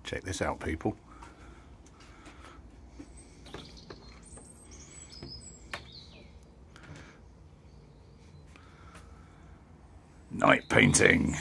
Check this out, people. Night painting.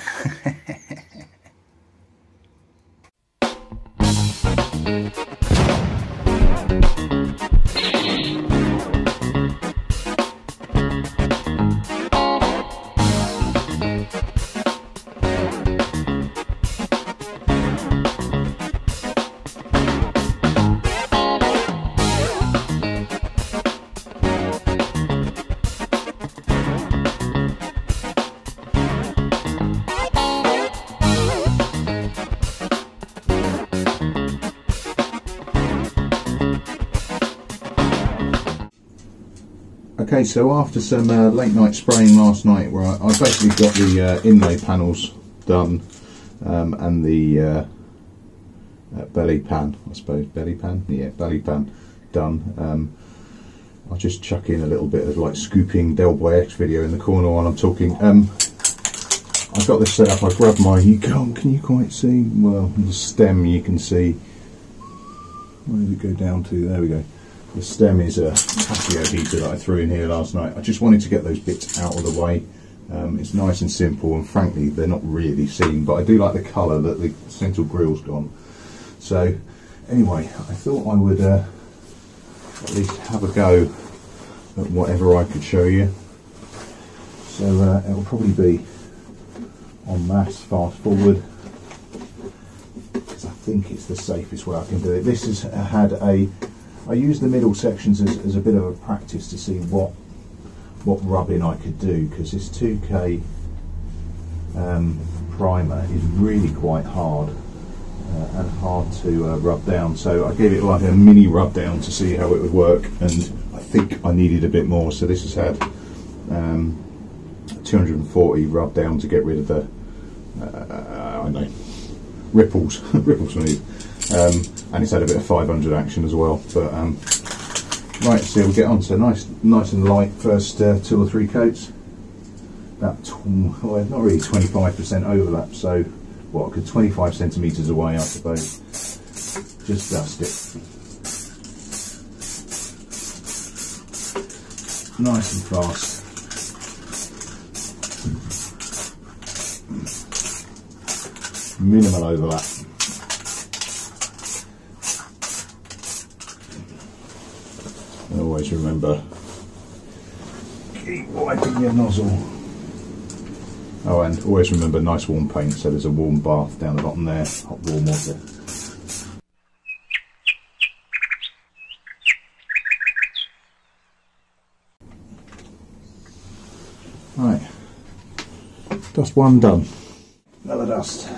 Okay, so after some late night spraying last night, where I basically got the inlay panels done and the belly pan, I suppose, belly pan? Yeah, belly pan done. I'll just chuck in a little bit of like scooping Del Boy X video in the corner while I'm talking. I've got this set up, I grabbed my, can you quite see? Well, the stem you can see, where does it go down to? There we go. The stem is a patio heater that I threw in here last night. I just wanted to get those bits out of the way. It's nice and simple, and frankly they're not really seen, but I do like the colour that the central grill's gone. So anyway, I thought I would at least have a go at whatever I could show you. So it'll probably be en masse, fast forward, because I think it's the safest way I can do it. This has had I used the middle sections as a bit of a practice to see what rubbing I could do, because this 2K primer is really quite hard and hard to rub down. So I gave it like a mini rub down to see how it would work, and I think I needed a bit more. So this has had 240 rub down to get rid of the I don't know, ripples smooth. And it's had a bit of 500 action as well. But right, so we'll get on. So nice and light first 2 or 3 coats. About well, not really 25% overlap. So what, 25 centimeters away, I suppose. Just dust it. Nice and fast. Minimal overlap. And always remember, keep wiping your nozzle. Oh, and always remember, nice warm paint, so there's a warm bath down the bottom there, hot warm water. Right, dust one done. Another dust.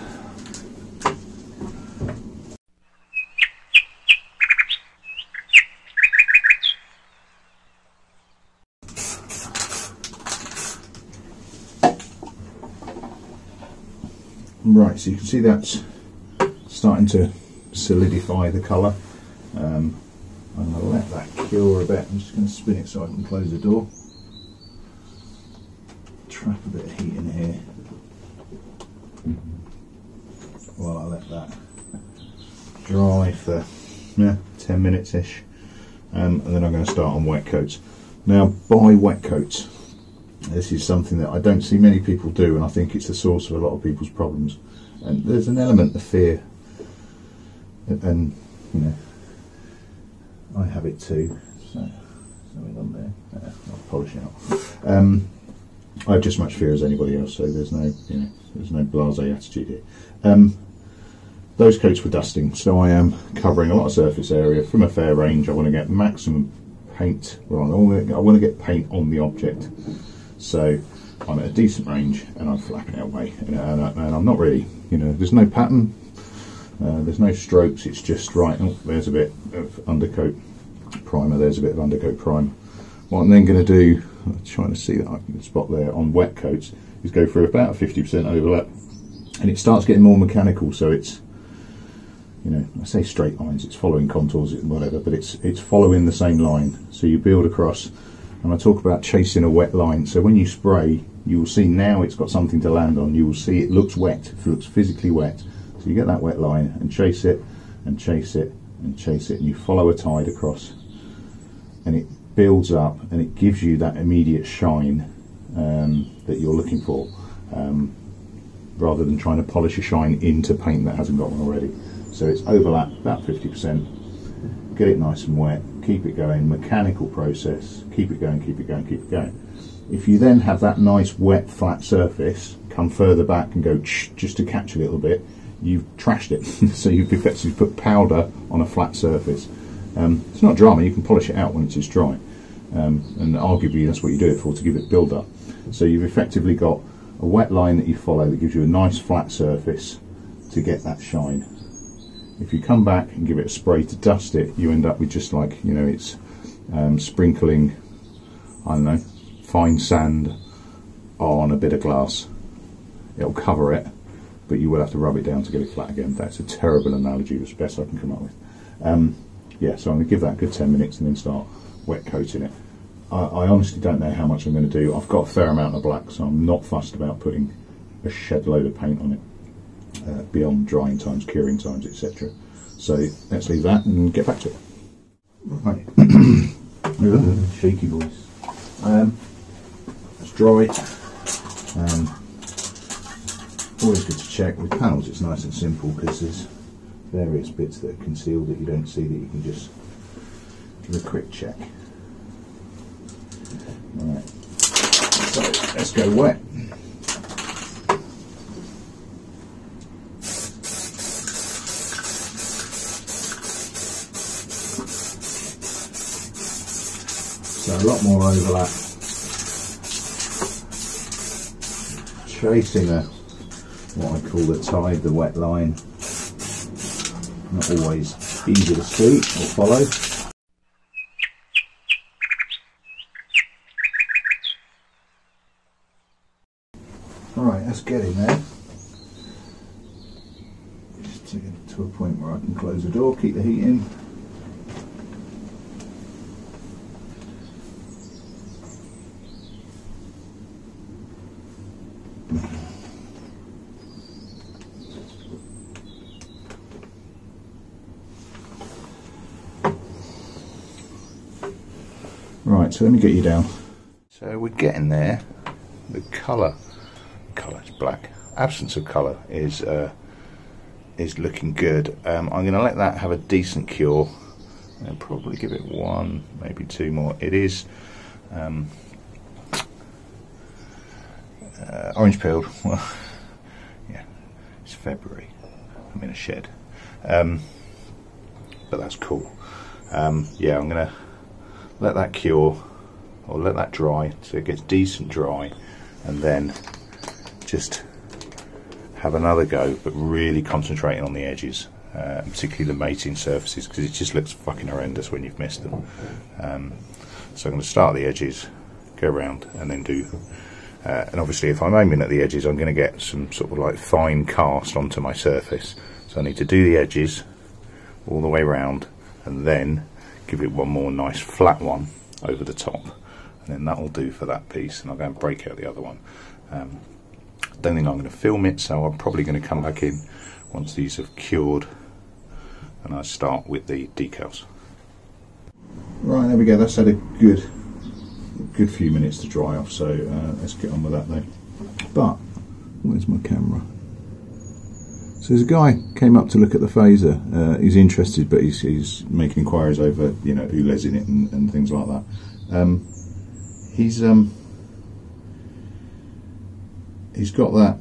Right, so you can see that's starting to solidify the colour. I'm going to let that cure a bit. I'm just going to spin it so I can close the door. Trap a bit of heat in here while I let that dry for 10 minutes ish, and then I'm going to start on wet coats. Now, by wet coats, this is something that I don't see many people do, and I think it's the source of a lot of people's problems. And there's an element of fear, and you know, I have it too. So something on there. I'll polish it up. I have just as much fear as anybody else, so there's no, there's no blasé attitude here. Those coats were dusting, so I am covering a lot of surface area from a fair range. I want to get maximum paint. Well, I want to get paint on the object. So I'm at a decent range, and I'm flapping it away, and I'm not really, there's no pattern, there's no strokes. It's just right. Oh, there's a bit of undercoat primer. There's a bit of undercoat primer. What I'm then going to do, I'm trying to see that I can spot there on wet coats, is go for about a 50% overlap, and it starts getting more mechanical. So it's, I say straight lines. It's following contours, whatever, but it's following the same line. So you build across. And I talk about chasing a wet line. So when you spray, you will see now it's got something to land on. You will see it looks wet, it looks physically wet. So you get that wet line and chase it and chase it and chase it, and you follow a tide across, and it builds up and it gives you that immediate shine that you're looking for, rather than trying to polish a shine into paint that hasn't got one already. So it's overlap about 50%, get it nice and wet, keep it going, mechanical process, keep it going, keep it going, keep it going. If you then have that nice wet flat surface, come further back and go just to catch a little bit, you've trashed it. So you've effectively put powder on a flat surface. It's not drama, you can polish it out when it's just dry, and arguably that's what you do it for, to give it build up. So you've effectively got a wet line that you follow that gives you a nice flat surface to get that shine. If you come back and give it a spray to dust it, you end up with just like, you know, it's sprinkling, I don't know, fine sand on a bit of glass. It'll cover it, but you will have to rub it down to get it flat again. That's a terrible analogy, it's the best I can come up with. Yeah, so I'm going to give that a good 10 minutes and then start wet coating it. I honestly don't know how much I'm going to do. I've got a fair amount of black, so I'm not fussed about putting a shed load of paint on it, beyond drying times, curing times, etc. So let's leave that and get back to it. Right, shaky voice. It's dry. Always good to check. With panels it's nice and simple because there's various bits that are concealed that you don't see, that you can just give a quick check. Alright, so let's go wet. So a lot more overlap. Chasing what I call the tide, the wet line. Not always easy to see or follow. Alright, let's get in there. Just to get to a point where I can close the door, keep the heat in. Right, so let me get you down. So we're getting there. The colour is black. Absence of colour is looking good. I'm going to let that have a decent cure and probably give it one, maybe two more. It is orange peeled. Well, yeah, it's February. I'm in a shed, but that's cool. Yeah, I'm going to let that cure, or let that dry so it gets decent dry, and then just have another go, but really concentrating on the edges, particularly the mating surfaces, because it just looks fucking horrendous when you've missed them. So I'm going to start at the edges, go around, and then do, and obviously if I'm aiming at the edges I'm going to get some sort of like fine cast onto my surface, so I need to do the edges all the way around and then give it one more nice flat one over the top, and then that'll do for that piece, and I'll go and break out the other one. Don't think I'm going to film it, so I'm probably going to come back in once these have cured and I start with the decals. Right, there we go, that's had a good few minutes to dry off, so let's get on with that though. But where's my camera? So there's a guy came up to look at the phaser. He's interested, but he's making inquiries over, you know, ULEZ in it and things like that. He's got that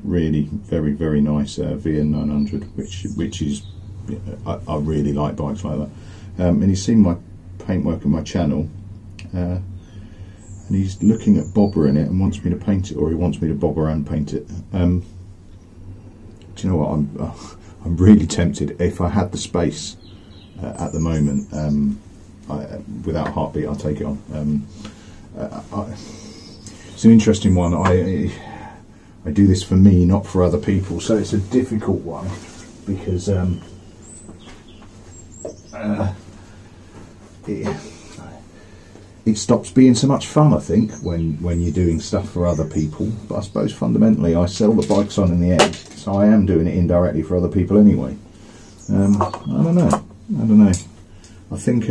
really very nice VN900, which is, I really like bikes like that. And he's seen my paintwork on my channel, and he's looking at bobbering it and wants me to paint it, or he wants me to bobber and paint it. Do you know what? I'm really tempted. If I had the space at the moment, without heartbeat, I'll take it on. It's an interesting one. I do this for me, not for other people, so it's a difficult one because it stops being so much fun, I think, when you're doing stuff for other people. But I suppose fundamentally I sell the bikes on in the edge, so I am doing it indirectly for other people anyway. I don't know. I think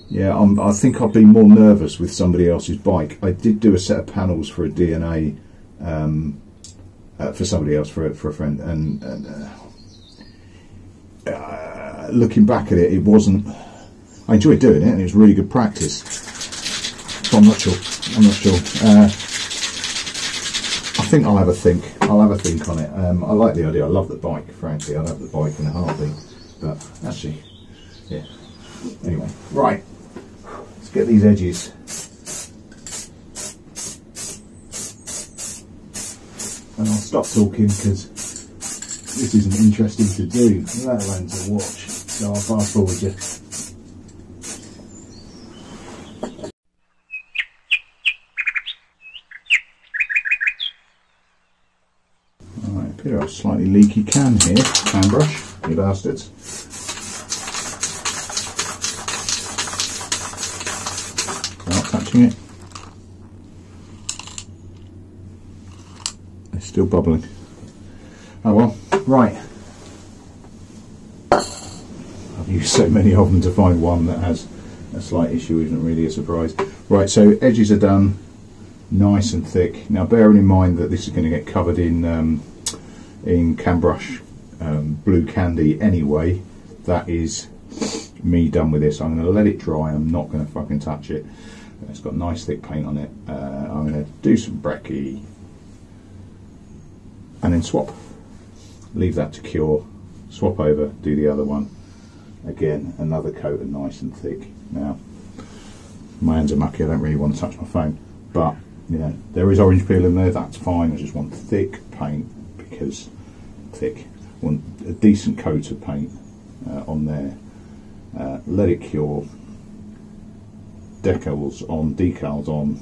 yeah, I think I'd be more nervous with somebody else's bike. I did do a set of panels for a DNA for somebody else, for a friend, and looking back at it, it wasn't. I enjoyed doing it, and it was really good practice. But I'm not sure. I think I'll have a think. I'll have a think on it. I like the idea. I love the bike. Frankly, I'd have the bike in a heartbeat. But actually, yeah. Anyway, right. Let's get these edges. And I'll stop talking because this isn't interesting to do, let alone to watch. So I'll fast forward you. Alright, appear to have a slightly leaky can here. Can brush, you bastards. Not touching it. It's still bubbling. Oh well, right. I've used so many of them to find one that has a slight issue isn't really a surprise. Right, so edges are done, nice and thick. Now bearing in mind that this is going to get covered in can brush blue candy anyway, that is me done with this. I'm going to let it dry, I'm not going to fucking touch it. It's got nice thick paint on it. I'm going to do some brekkie and then swap. Leave that to cure, swap over, do the other one. Again, another coat of nice and thick. Now, my hands are mucky, I don't really want to touch my phone, but you know, there is orange peel in there, that's fine. I just want thick paint, because thick. I want a decent coat of paint on there. Let it cure. Decals on,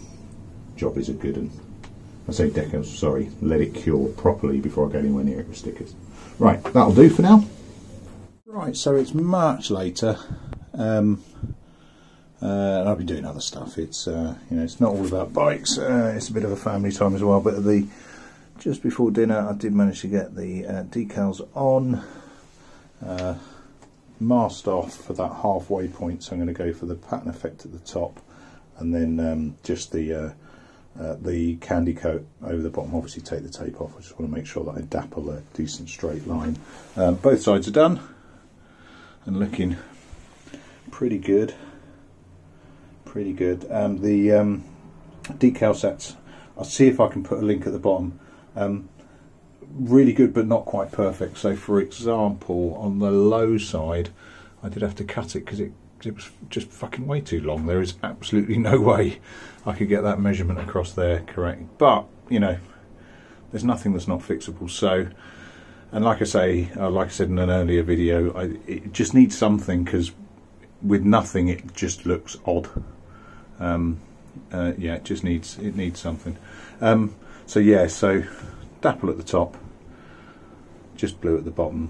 job is a good one. I say decals, sorry, let it cure properly before I go anywhere near it with stickers. Right, that'll do for now. Right, so it's much later, and I've been doing other stuff. It's you know, it's not all about bikes. It's a bit of a family time as well. But just before dinner, I did manage to get the decals on, masked off for that halfway point. So I'm going to go for the pattern effect at the top, and then just the candy coat over the bottom. Obviously take the tape off. I just want to make sure that I dapple a decent straight line. Both sides are done and looking pretty good. The decal sets, I'll see if I can put a link at the bottom. Really good, but not quite perfect. So for example, on the low side I did have to cut it because it was just fucking way too long. There is absolutely no way I could get that measurement across there correct. But you know, there's nothing that's not fixable. So, and like I say, like I said in an earlier video, it just needs something, because with nothing it just looks odd. Yeah, it needs something. So yeah, so dapple at the top, just blue at the bottom.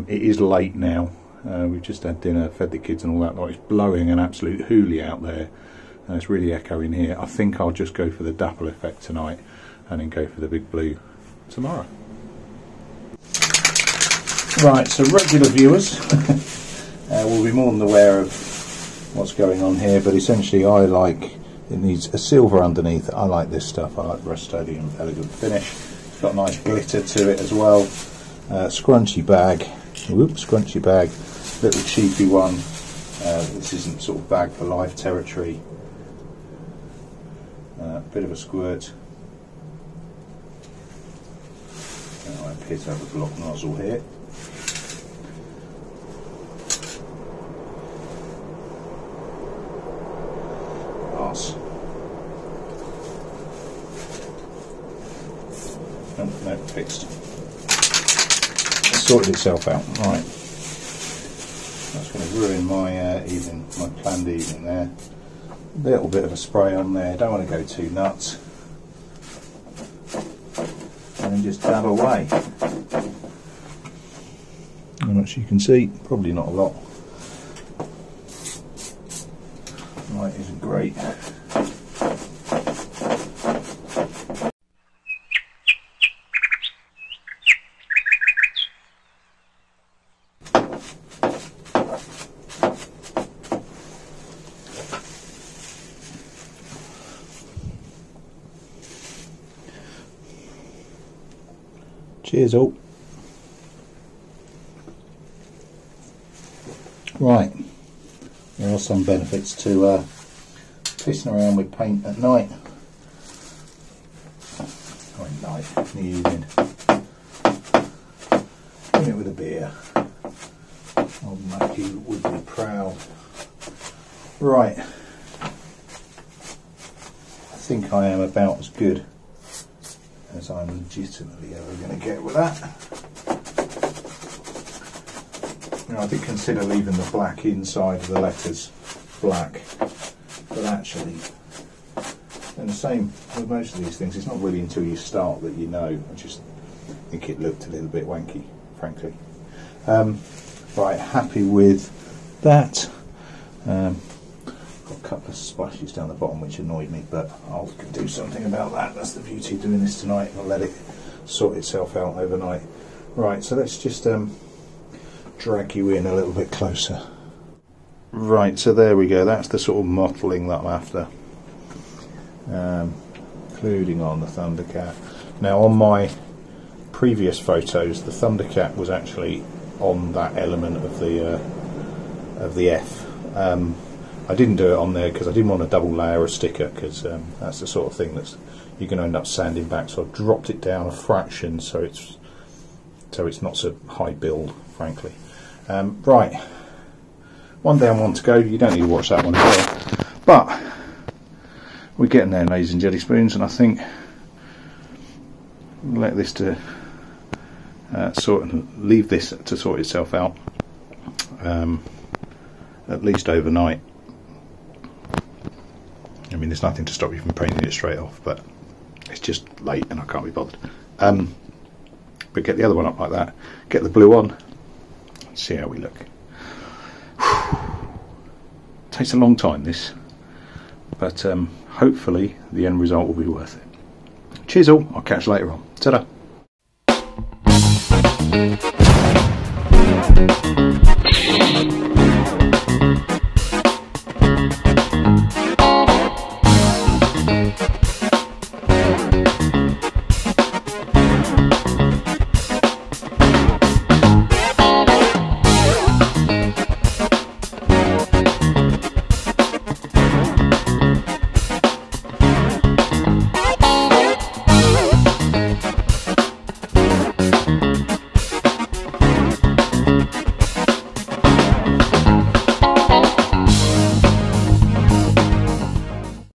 It is late now. We've just had dinner, fed the kids and all that. Like, it's blowing an absolute hoolie out there. It's really echoing here. I think I'll just go for the dapple effect tonight and then go for the big blue tomorrow. Right, so regular viewers will be more than aware of what's going on here, but essentially it needs a silver underneath. I like this stuff. I like the Rust-Oleum elegant finish. It's got a nice glitter to it as well. Scrunchy bag. Whoops, scrunchy bag. Little cheapy one. This isn't sort of bag for life territory. Bit of a squirt. I appear to have a block nozzle here. Pass. Oh, no, fixed. It sorted itself out. Right. That's going to ruin my evening, my planned evening there. A little bit of a spray on there. Don't want to go too nuts. And then just dab away. How much you can see? Probably not a lot. great. Cheers all. Right, there are some benefits to pissing around with paint at night. Or at night, in the evening. Doing it with a beer. Old Mackie would be proud. Right, I think I am about as good as I'm legitimately ever going to get with that. Now, I did consider leaving the black inside of the letters black, but actually, and the same with most of these things, it's not really until you start that you know. I just think it looked a little bit wanky, frankly. Right, happy with that. Got a couple of splashes down the bottom which annoyed me, but I'll do something about that. That's the beauty of doing this tonight. I'll let it sort itself out overnight. Right, so let's just drag you in a little bit closer. Right, so there we go. That's the sort of mottling that I'm after, including on the Thundercat. Now, on my previous photos, the Thundercat was actually on that element of the F. I didn't do it on there because I didn't want a double layer of sticker, because that's the sort of thing that's you're going to end up sanding back. So I've dropped it down a fraction so it's not so high build, frankly. Right, one down, one to go. You don't need to watch that one as well, but we're getting there, ladies and jelly spoons, and I think we'll let this to leave this to sort itself out, at least overnight. I mean, there's nothing to stop you from painting it straight off, but it's just late and I can't be bothered. But get the other one up like that, get the blue on, see how we look. Takes a long time, this, but hopefully the end result will be worth it. Cheers all, I'll catch you later on. Ta-da.